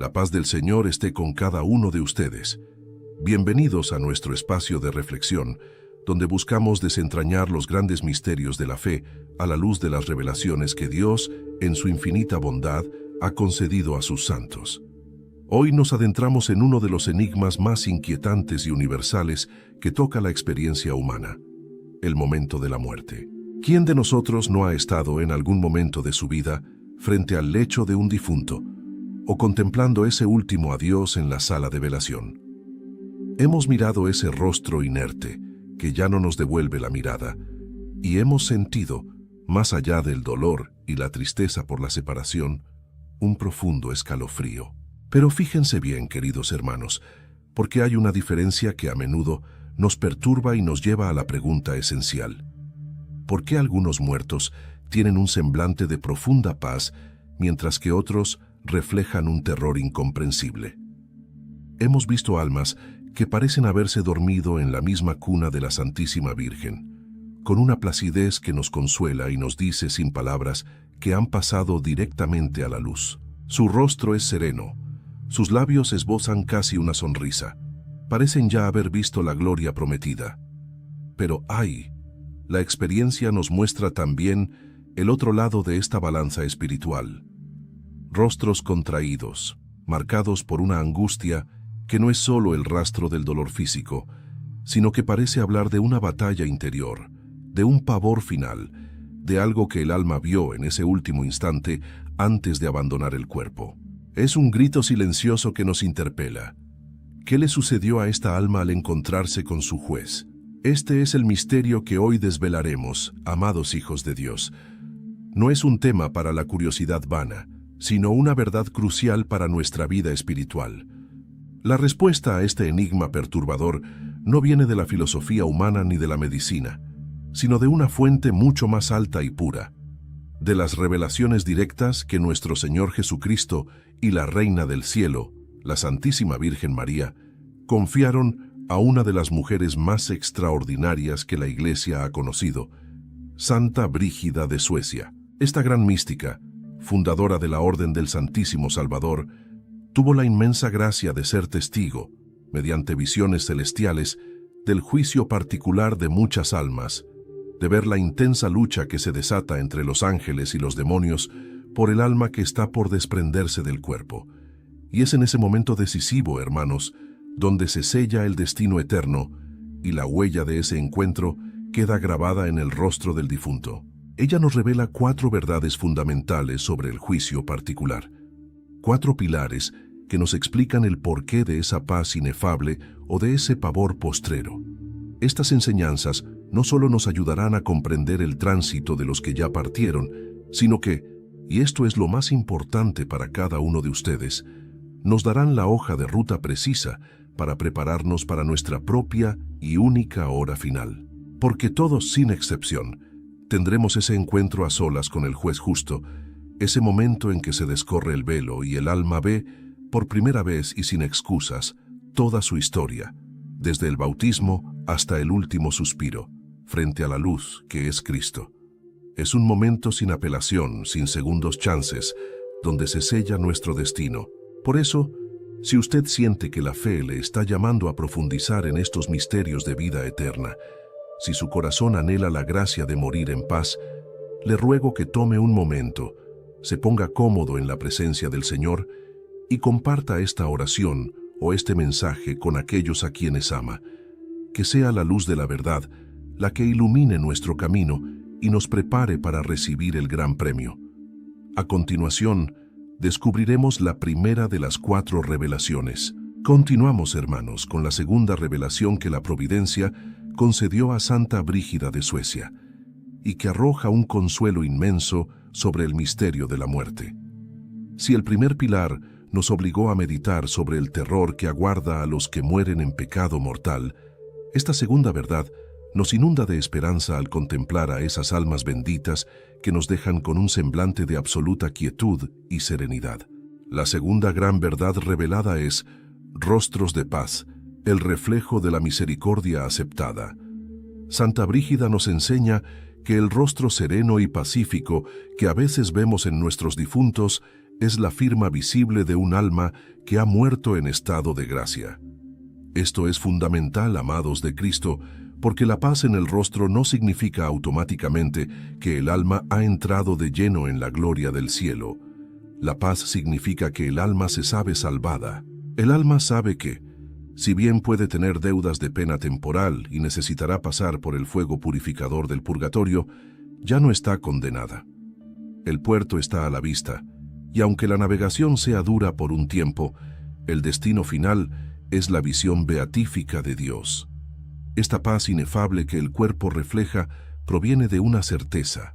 La paz del Señor esté con cada uno de ustedes. Bienvenidos a nuestro espacio de reflexión, donde buscamos desentrañar los grandes misterios de la fe a la luz de las revelaciones que Dios, en su infinita bondad, ha concedido a sus santos. Hoy nos adentramos en uno de los enigmas más inquietantes y universales que toca la experiencia humana: el momento de la muerte. ¿Quién de nosotros no ha estado en algún momento de su vida frente al lecho de un difunto o contemplando ese último adiós en la sala de velación? Hemos mirado ese rostro inerte que ya no nos devuelve la mirada y hemos sentido, más allá del dolor y la tristeza por la separación, un profundo escalofrío. Pero fíjense bien, queridos hermanos, porque hay una diferencia que a menudo nos perturba y nos lleva a la pregunta esencial: ¿por qué algunos muertos tienen un semblante de profunda paz, mientras que otros reflejan un terror incomprensible? Hemos visto almas que parecen haberse dormido en la misma cuna de la Santísima Virgen, con una placidez que nos consuela y nos dice sin palabras que han pasado directamente a la luz. Su rostro es sereno, sus labios esbozan casi una sonrisa, parecen ya haber visto la gloria prometida. Pero ¡ay! La experiencia nos muestra también el otro lado de esta balanza espiritual. Rostros contraídos, marcados por una angustia que no es solo el rastro del dolor físico, sino que parece hablar de una batalla interior, de un pavor final, de algo que el alma vio en ese último instante antes de abandonar el cuerpo. Es un grito silencioso que nos interpela. ¿Qué le sucedió a esta alma al encontrarse con su juez? Este es el misterio que hoy desvelaremos, amados hijos de Dios. No es un tema para la curiosidad vana, sino una verdad crucial para nuestra vida espiritual. La respuesta a este enigma perturbador no viene de la filosofía humana ni de la medicina, sino de una fuente mucho más alta y pura, de las revelaciones directas que nuestro Señor Jesucristo y la Reina del Cielo, la Santísima Virgen María, confiaron a una de las mujeres más extraordinarias que la Iglesia ha conocido, Santa Brígida de Suecia. Esta gran mística, fundadora de la Orden del Santísimo Salvador, tuvo la inmensa gracia de ser testigo, mediante visiones celestiales, del juicio particular de muchas almas, de ver la intensa lucha que se desata entre los ángeles y los demonios por el alma que está por desprenderse del cuerpo. Y es en ese momento decisivo, hermanos, donde se sella el destino eterno y la huella de ese encuentro queda grabada en el rostro del difunto. Ella nos revela 4 verdades fundamentales sobre el juicio particular, 4 pilares que nos explican el porqué de esa paz inefable o de ese pavor postrero. Estas enseñanzas no solo nos ayudarán a comprender el tránsito de los que ya partieron, sino que, y esto es lo más importante para cada uno de ustedes, nos darán la hoja de ruta precisa para prepararnos para nuestra propia y única hora final. Porque todos, sin excepción, tendremos ese encuentro a solas con el juez justo, ese momento en que se descorre el velo y el alma ve, por primera vez y sin excusas, toda su historia, desde el bautismo hasta el último suspiro, frente a la luz que es Cristo. Es un momento sin apelación, sin segundos chances, donde se sella nuestro destino. Por eso, si usted siente que la fe le está llamando a profundizar en estos misterios de vida eterna, si su corazón anhela la gracia de morir en paz, le ruego que tome un momento, se ponga cómodo en la presencia del Señor y comparta esta oración o este mensaje con aquellos a quienes ama. Que sea la luz de la verdad la que ilumine nuestro camino y nos prepare para recibir el gran premio. A continuación, descubriremos la primera de las 4 revelaciones. Continuamos, hermanos, con la segunda revelación que la providencia concedió a Santa Brígida de Suecia y que arroja un consuelo inmenso sobre el misterio de la muerte. Si el primer pilar nos obligó a meditar sobre el terror que aguarda a los que mueren en pecado mortal, esta segunda verdad nos inunda de esperanza al contemplar a esas almas benditas que nos dejan con un semblante de absoluta quietud y serenidad. La segunda gran verdad revelada es rostros de paz, el reflejo de la misericordia aceptada. Santa Brígida nos enseña que el rostro sereno y pacífico que a veces vemos en nuestros difuntos Es la firma visible de un alma que ha muerto en estado de gracia. Esto es fundamental, amados de Cristo, porque la paz en el rostro no significa automáticamente que el alma ha entrado de lleno en la gloria del cielo. La paz significa que el alma se sabe salvada. El alma sabe que, si bien puede tener deudas de pena temporal y necesitará pasar por el fuego purificador del purgatorio, ya no está condenada. El puerto está a la vista, y aunque la navegación sea dura por un tiempo, el destino final es la visión beatífica de Dios. Esta paz inefable que el cuerpo refleja proviene de una certeza,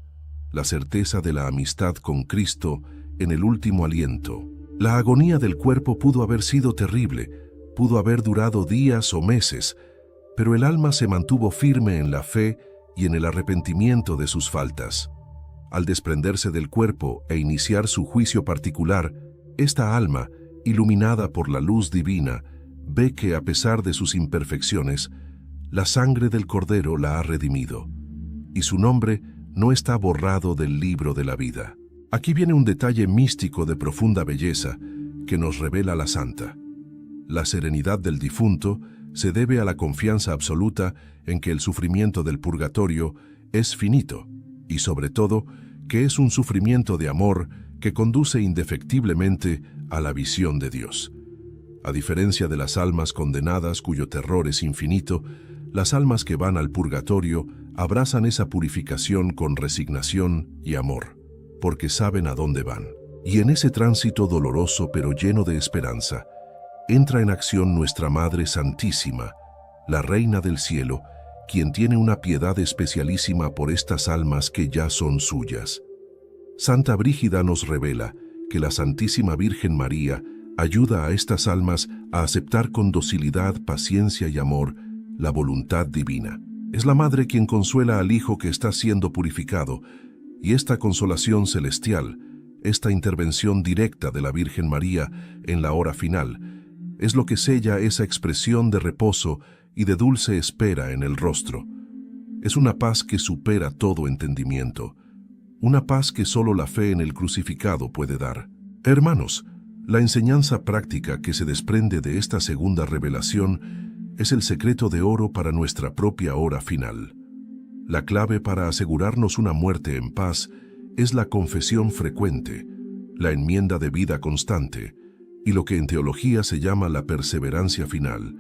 la certeza de la amistad con Cristo en el último aliento. La agonía del cuerpo pudo haber sido terrible, pudo haber durado días o meses, pero el alma se mantuvo firme en la fe y en el arrepentimiento de sus faltas. Al desprenderse del cuerpo e iniciar su juicio particular, esta alma, iluminada por la luz divina, ve que a pesar de sus imperfecciones, la sangre del Cordero la ha redimido, y su nombre no está borrado del libro de la vida. Aquí viene un detalle místico de profunda belleza que nos revela la santa. La serenidad del difunto se debe a la confianza absoluta en que el sufrimiento del purgatorio es finito y, sobre todo, que es un sufrimiento de amor que conduce indefectiblemente a la visión de Dios. A diferencia de las almas condenadas cuyo terror es infinito, las almas que van al purgatorio abrazan esa purificación con resignación y amor, porque saben a dónde van. Y en ese tránsito doloroso pero lleno de esperanza, entra en acción nuestra Madre Santísima, la Reina del Cielo, quien tiene una piedad especialísima por estas almas que ya son suyas. Santa Brígida nos revela que la Santísima Virgen María ayuda a estas almas a aceptar con docilidad, paciencia y amor la voluntad divina. Es la Madre quien consuela al Hijo que está siendo purificado, y esta consolación celestial, esta intervención directa de la Virgen María en la hora final, es lo que sella esa expresión de reposo y de dulce espera en el rostro. Es una paz que supera todo entendimiento, una paz que solo la fe en el crucificado puede dar. Hermanos, la enseñanza práctica que se desprende de esta segunda revelación es el secreto de oro para nuestra propia hora final. La clave para asegurarnos una muerte en paz es la confesión frecuente, la enmienda de vida constante y lo que en teología se llama la perseverancia final.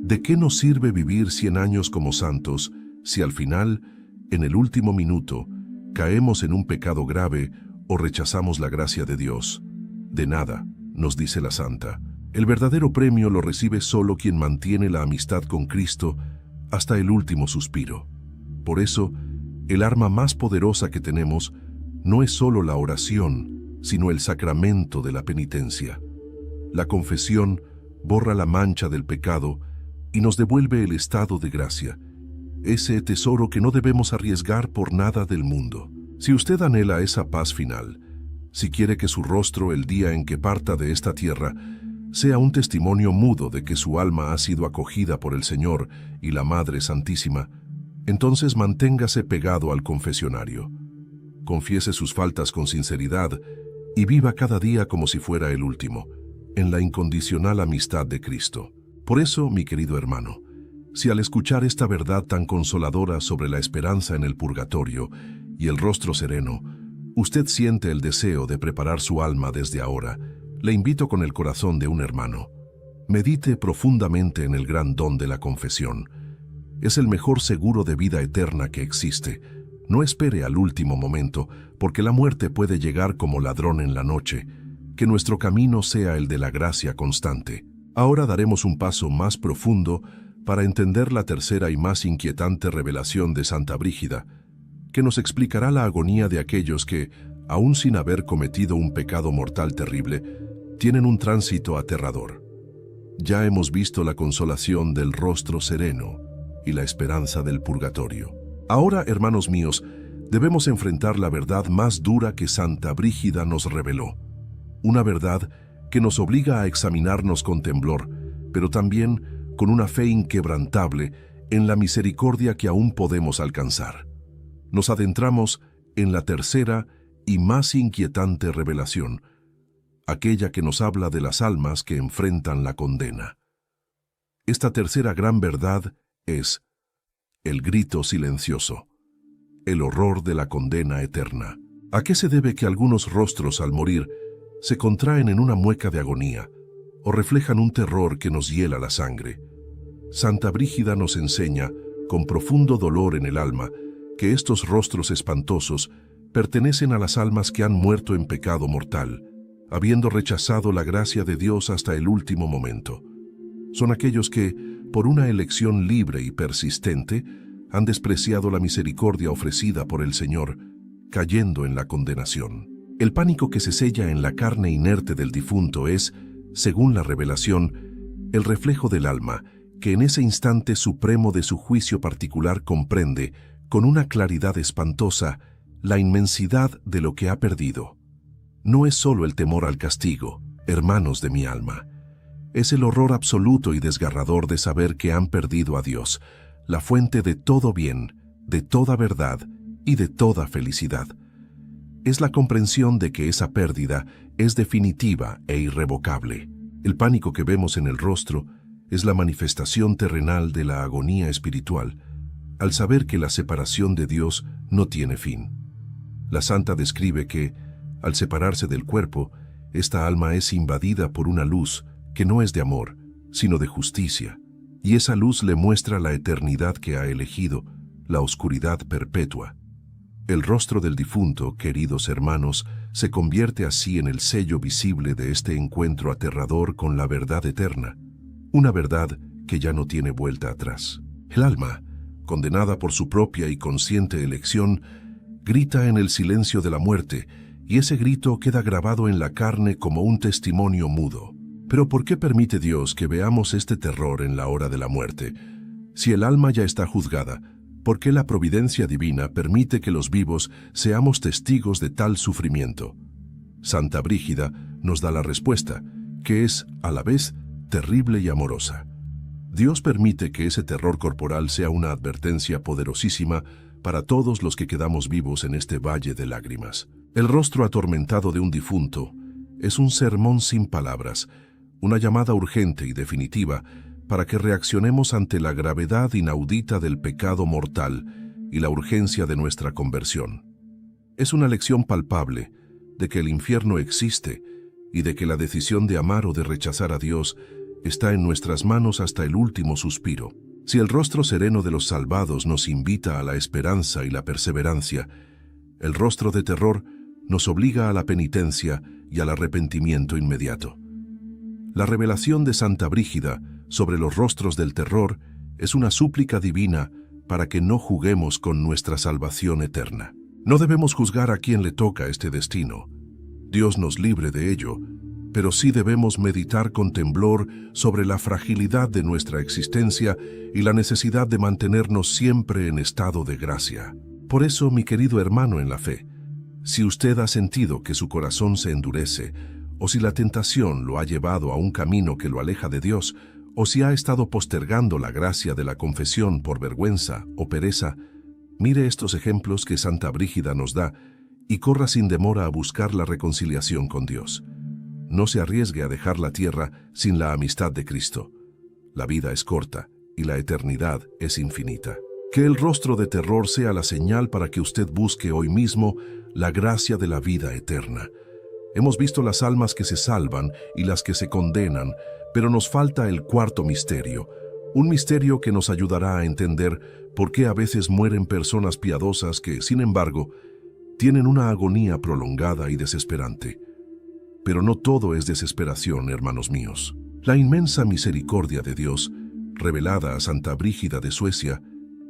¿De qué nos sirve vivir 100 años como santos si al final, en el último minuto, caemos en un pecado grave o rechazamos la gracia de Dios? De nada, nos dice la Santa. El verdadero premio lo recibe solo quien mantiene la amistad con Cristo hasta el último suspiro. Por eso, el arma más poderosa que tenemos no es solo la oración, sino el sacramento de la penitencia. La confesión borra la mancha del pecado y nos devuelve el estado de gracia, ese tesoro que no debemos arriesgar por nada del mundo. Si usted anhela esa paz final, si quiere que su rostro el día en que parta de esta tierra sea un testimonio mudo de que su alma ha sido acogida por el Señor y la Madre Santísima, entonces manténgase pegado al confesionario. Confiese sus faltas con sinceridad y viva cada día como si fuera el último, en la incondicional amistad de Cristo. Por eso, mi querido hermano, si al escuchar esta verdad tan consoladora sobre la esperanza en el purgatorio y el rostro sereno, usted siente el deseo de preparar su alma desde ahora, le invito con el corazón de un hermano. Medite profundamente en el gran don de la confesión. Es el mejor seguro de vida eterna que existe. No espere al último momento, porque la muerte puede llegar como ladrón en la noche. Que nuestro camino sea el de la gracia constante. Ahora daremos un paso más profundo para entender la tercera y más inquietante revelación de Santa Brígida, que nos explicará la agonía de aquellos que, aún sin haber cometido un pecado mortal terrible, tienen un tránsito aterrador. Ya hemos visto la consolación del rostro sereno y la esperanza del purgatorio. Ahora, hermanos míos, debemos enfrentar la verdad más dura que Santa Brígida nos reveló. Una verdad que nos obliga a examinarnos con temblor, pero también con una fe inquebrantable en la misericordia que aún podemos alcanzar. Nos adentramos en la tercera y más inquietante revelación, aquella que nos habla de las almas que enfrentan la condena. Esta tercera gran verdad es el grito silencioso, el horror de la condena eterna. ¿A qué se debe que algunos rostros al morir se contraen en una mueca de agonía o reflejan un terror que nos hiela la sangre? Santa Brígida nos enseña, con profundo dolor en el alma, que estos rostros espantosos pertenecen a las almas que han muerto en pecado mortal, habiendo rechazado la gracia de Dios hasta el último momento. Son aquellos que, por una elección libre y persistente, han despreciado la misericordia ofrecida por el Señor, cayendo en la condenación. El pánico que se sella en la carne inerte del difunto es, según la revelación, el reflejo del alma, que en ese instante supremo de su juicio particular comprende, con una claridad espantosa, la inmensidad de lo que ha perdido. No es solo el temor al castigo, hermanos de mi alma. Es el horror absoluto y desgarrador de saber que han perdido a Dios, la fuente de todo bien, de toda verdad y de toda felicidad. Es la comprensión de que esa pérdida es definitiva e irrevocable. El pánico que vemos en el rostro es la manifestación terrenal de la agonía espiritual, al saber que la separación de Dios no tiene fin. La santa describe que, al separarse del cuerpo, esta alma es invadida por una luz que no es de amor, sino de justicia, y esa luz le muestra la eternidad que ha elegido, la oscuridad perpetua. El rostro del difunto, queridos hermanos, se convierte así en el sello visible de este encuentro aterrador con la verdad eterna, una verdad que ya no tiene vuelta atrás. El alma, condenada por su propia y consciente elección, grita en el silencio de la muerte, y ese grito queda grabado en la carne como un testimonio mudo. Pero ¿por qué permite Dios que veamos este terror en la hora de la muerte? Si el alma ya está juzgada, ¿por qué la providencia divina permite que los vivos seamos testigos de tal sufrimiento? Santa Brígida nos da la respuesta, que es, a la vez, terrible y amorosa. Dios permite que ese terror corporal sea una advertencia poderosísima para todos los que quedamos vivos en este valle de lágrimas. El rostro atormentado de un difunto es un sermón sin palabras, una llamada urgente y definitiva para que reaccionemos ante la gravedad inaudita del pecado mortal y la urgencia de nuestra conversión. Es una lección palpable de que el infierno existe y de que la decisión de amar o de rechazar a Dios está en nuestras manos hasta el último suspiro. Si el rostro sereno de los salvados nos invita a la esperanza y la perseverancia, el rostro de terror nos obliga a la penitencia y al arrepentimiento inmediato. La revelación de Santa Brígida sobre los rostros del terror es una súplica divina para que no juguemos con nuestra salvación eterna. No debemos juzgar a quien le toca este destino. Dios nos libre de ello, pero sí debemos meditar con temblor sobre la fragilidad de nuestra existencia y la necesidad de mantenernos siempre en estado de gracia. Por eso, mi querido hermano en la fe, si usted ha sentido que su corazón se endurece, o si la tentación lo ha llevado a un camino que lo aleja de Dios, o si ha estado postergando la gracia de la confesión por vergüenza o pereza, mire estos ejemplos que Santa Brígida nos da y corra sin demora a buscar la reconciliación con Dios. No se arriesgue a dejar la tierra sin la amistad de Cristo. La vida es corta y la eternidad es infinita. Que el rostro de terror sea la señal para que usted busque hoy mismo la gracia de la vida eterna. Hemos visto las almas que se salvan y las que se condenan, pero nos falta el cuarto misterio, un misterio que nos ayudará a entender por qué a veces mueren personas piadosas que, sin embargo, tienen una agonía prolongada y desesperante. Pero no todo es desesperación, hermanos míos. La inmensa misericordia de Dios, revelada a Santa Brígida de Suecia,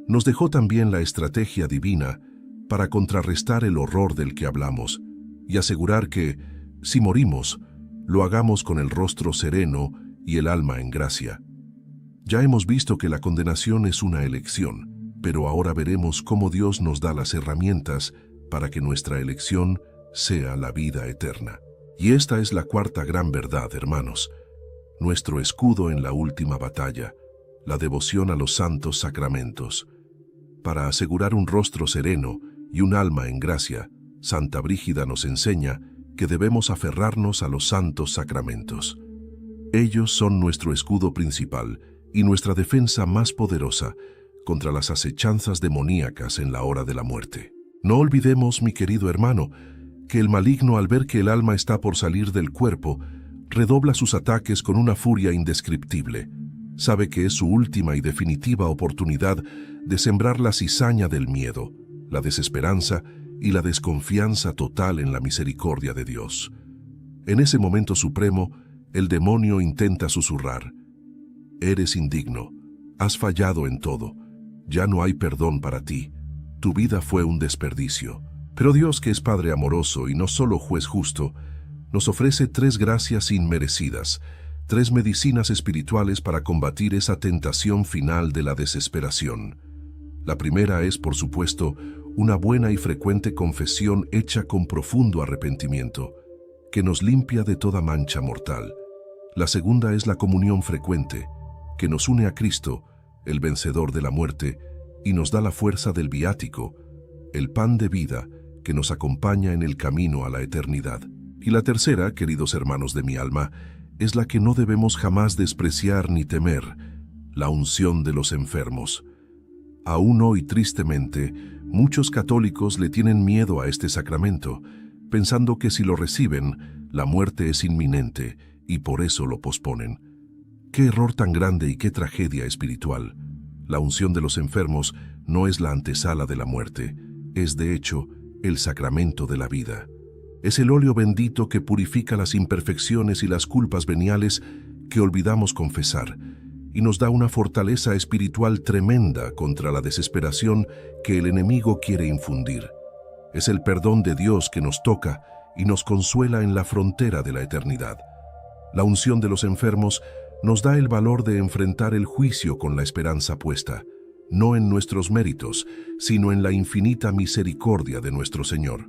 nos dejó también la estrategia divina para contrarrestar el horror del que hablamos y asegurar que, si morimos, lo hagamos con el rostro sereno y el alma en gracia. Ya hemos visto que la condenación es una elección, pero ahora veremos cómo Dios nos da las herramientas para que nuestra elección sea la vida eterna. Y esta es la cuarta gran verdad, hermanos, nuestro escudo en la última batalla, la devoción a los santos sacramentos. Para asegurar un rostro sereno y un alma en gracia, Santa Brígida nos enseña que debemos aferrarnos a los santos sacramentos. Ellos son nuestro escudo principal y nuestra defensa más poderosa contra las acechanzas demoníacas en la hora de la muerte. No olvidemos, mi querido hermano, que el maligno, al ver que el alma está por salir del cuerpo, redobla sus ataques con una furia indescriptible. Sabe que es su última y definitiva oportunidad de sembrar la cizaña del miedo, la desesperanza y la desconfianza total en la misericordia de Dios. En ese momento supremo, el demonio intenta susurrar: eres indigno, has fallado en todo, ya no hay perdón para ti, tu vida fue un desperdicio. Pero Dios, que es Padre amoroso y no solo juez justo, nos ofrece 3 gracias inmerecidas, 3 medicinas espirituales para combatir esa tentación final de la desesperación. La primera es, por supuesto, una buena y frecuente confesión hecha con profundo arrepentimiento, que nos limpia de toda mancha mortal. La segunda es la comunión frecuente, que nos une a Cristo, el vencedor de la muerte, y nos da la fuerza del viático, el pan de vida que nos acompaña en el camino a la eternidad. Y la tercera, queridos hermanos de mi alma, es la que no debemos jamás despreciar ni temer: la unción de los enfermos. Aún hoy, tristemente, muchos católicos le tienen miedo a este sacramento, pensando que si lo reciben, la muerte es inminente y por eso lo posponen. ¡Qué error tan grande y qué tragedia espiritual! La unción de los enfermos no es la antesala de la muerte, es de hecho el sacramento de la vida. Es el óleo bendito que purifica las imperfecciones y las culpas veniales que olvidamos confesar, y nos da una fortaleza espiritual tremenda contra la desesperación que el enemigo quiere infundir. Es el perdón de Dios que nos toca y nos consuela en la frontera de la eternidad. La unción de los enfermos nos da el valor de enfrentar el juicio con la esperanza puesta, no en nuestros méritos, sino en la infinita misericordia de nuestro Señor.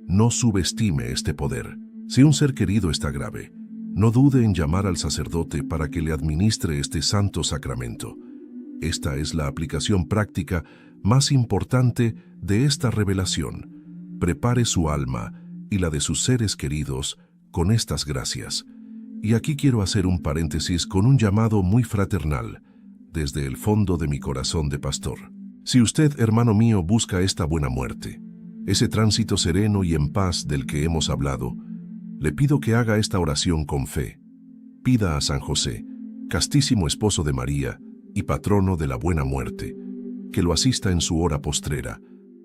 No subestime este poder. Si un ser querido está grave, no dude en llamar al sacerdote para que le administre este santo sacramento. Esta es la aplicación práctica más importante de esta revelación. Prepare su alma y la de sus seres queridos con estas gracias. Y aquí quiero hacer un paréntesis con un llamado muy fraternal, desde el fondo de mi corazón de pastor. Si usted, hermano mío, busca esta buena muerte, ese tránsito sereno y en paz del que hemos hablado, le pido que haga esta oración con fe. Pida a San José, castísimo esposo de María y patrono de la buena muerte, que lo asista en su hora postrera,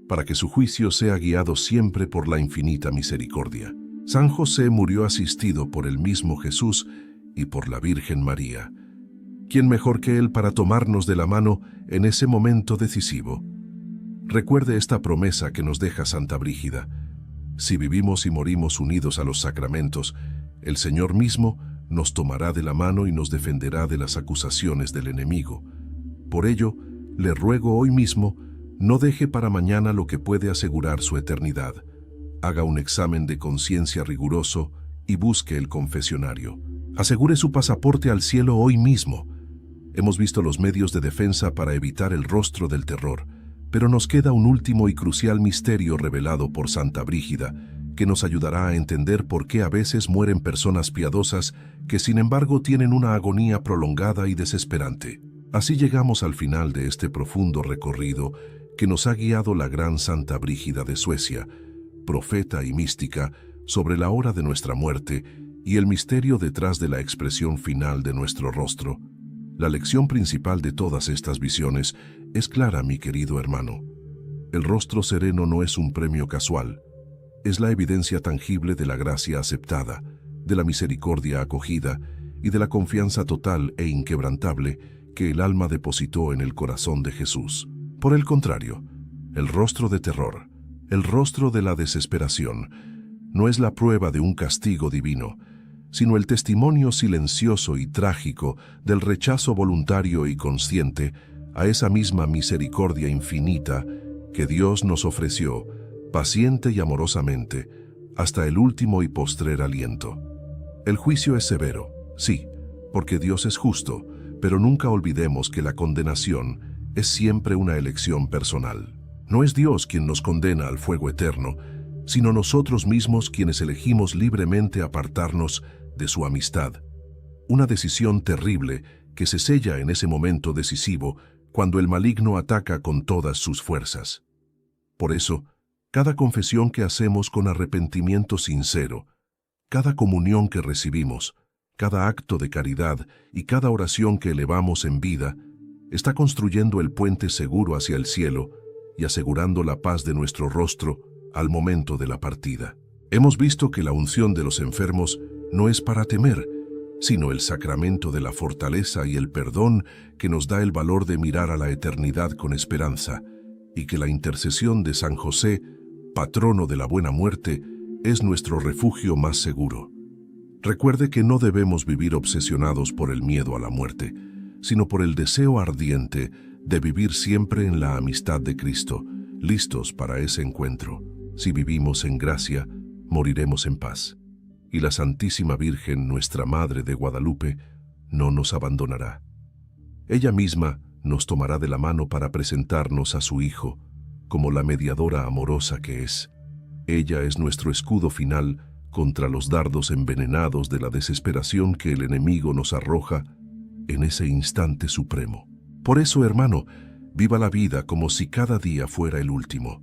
para que su juicio sea guiado siempre por la infinita misericordia. San José murió asistido por el mismo Jesús y por la Virgen María. ¿Quién mejor que él para tomarnos de la mano en ese momento decisivo? Recuerde esta promesa que nos deja Santa Brígida: si vivimos y morimos unidos a los sacramentos, el Señor mismo nos tomará de la mano y nos defenderá de las acusaciones del enemigo. Por ello, le ruego hoy mismo, no deje para mañana lo que puede asegurar su eternidad. Haga un examen de conciencia riguroso y busque el confesionario. Asegure su pasaporte al cielo hoy mismo. Hemos visto los medios de defensa para evitar el rostro del terror, pero nos queda un último y crucial misterio revelado por Santa Brígida, que nos ayudará a entender por qué a veces mueren personas piadosas que sin embargo tienen una agonía prolongada y desesperante. Así llegamos al final de este profundo recorrido que nos ha guiado la gran Santa Brígida de Suecia, profeta y mística, sobre la hora de nuestra muerte y el misterio detrás de la expresión final de nuestro rostro. La lección principal de todas estas visiones es clara, mi querido hermano. El rostro sereno no es un premio casual, es la evidencia tangible de la gracia aceptada, de la misericordia acogida y de la confianza total e inquebrantable que el alma depositó en el corazón de Jesús. Por el contrario, el rostro de terror, el rostro de la desesperación, no es la prueba de un castigo divino, sino el testimonio silencioso y trágico del rechazo voluntario y consciente a esa misma misericordia infinita que Dios nos ofreció, paciente y amorosamente, hasta el último y postrer aliento. El juicio es severo, sí, porque Dios es justo, pero nunca olvidemos que la condenación es siempre una elección personal. No es Dios quien nos condena al fuego eterno, sino nosotros mismos quienes elegimos libremente apartarnos de su amistad. Una decisión terrible que se sella en ese momento decisivo cuando el maligno ataca con todas sus fuerzas. Por eso, cada confesión que hacemos con arrepentimiento sincero, cada comunión que recibimos, cada acto de caridad y cada oración que elevamos en vida, está construyendo el puente seguro hacia el cielo y asegurando la paz de nuestro rostro al momento de la partida. Hemos visto que la unción de los enfermos no es para temer, sino el sacramento de la fortaleza y el perdón que nos da el valor de mirar a la eternidad con esperanza, y que la intercesión de San José, patrono de la buena muerte, es nuestro refugio más seguro. Recuerde que no debemos vivir obsesionados por el miedo a la muerte, sino por el deseo ardiente de vivir siempre en la amistad de Cristo, listos para ese encuentro. Si vivimos en gracia, moriremos en paz. Y la Santísima Virgen, nuestra Madre de Guadalupe, no nos abandonará. Ella misma nos tomará de la mano para presentarnos a su Hijo, como la mediadora amorosa que es. Ella es nuestro escudo final contra los dardos envenenados de la desesperación que el enemigo nos arroja en ese instante supremo. Por eso, hermano, viva la vida como si cada día fuera el último,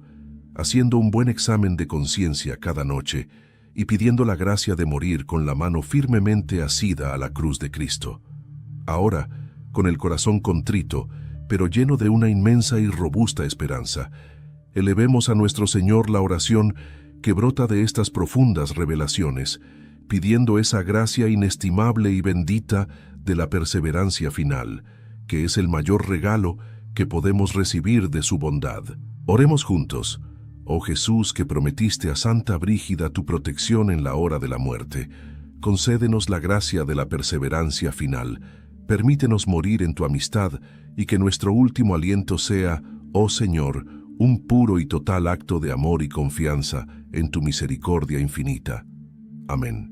haciendo un buen examen de conciencia cada noche y pidiendo la gracia de morir con la mano firmemente asida a la cruz de Cristo. Ahora, con el corazón contrito, pero lleno de una inmensa y robusta esperanza, elevemos a nuestro Señor la oración que brota de estas profundas revelaciones, pidiendo esa gracia inestimable y bendita de la perseverancia final, que es el mayor regalo que podemos recibir de su bondad. Oremos juntos. Oh Jesús, que prometiste a Santa Brígida tu protección en la hora de la muerte, concédenos la gracia de la perseverancia final. Permítenos morir en tu amistad y que nuestro último aliento sea, oh Señor, un puro y total acto de amor y confianza en tu misericordia infinita. Amén.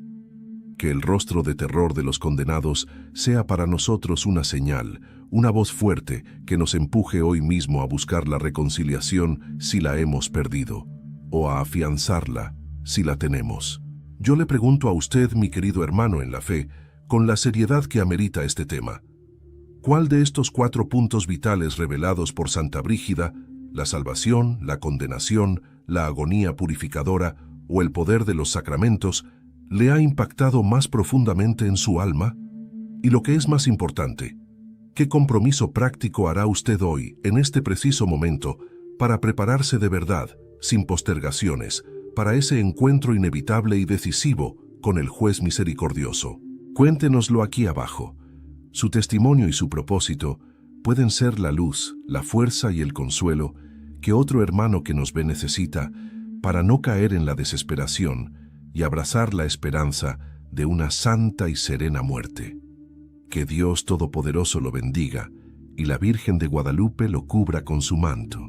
Que el rostro de terror de los condenados sea para nosotros una señal, una voz fuerte que nos empuje hoy mismo a buscar la reconciliación si la hemos perdido, o a afianzarla si la tenemos. Yo le pregunto a usted, mi querido hermano en la fe, con la seriedad que amerita este tema, ¿cuál de estos 4 puntos vitales revelados por Santa Brígida, la salvación, la condenación, la agonía purificadora o el poder de los sacramentos, le ha impactado más profundamente en su alma? Y lo que es más importante, ¿qué compromiso práctico hará usted hoy, en este preciso momento, para prepararse de verdad, sin postergaciones, para ese encuentro inevitable y decisivo con el Juez misericordioso? Cuéntenoslo aquí abajo. Su testimonio y su propósito pueden ser la luz, la fuerza y el consuelo que otro hermano que nos ve necesita para no caer en la desesperación y abrazar la esperanza de una santa y serena muerte. Que Dios Todopoderoso lo bendiga y la Virgen de Guadalupe lo cubra con su manto.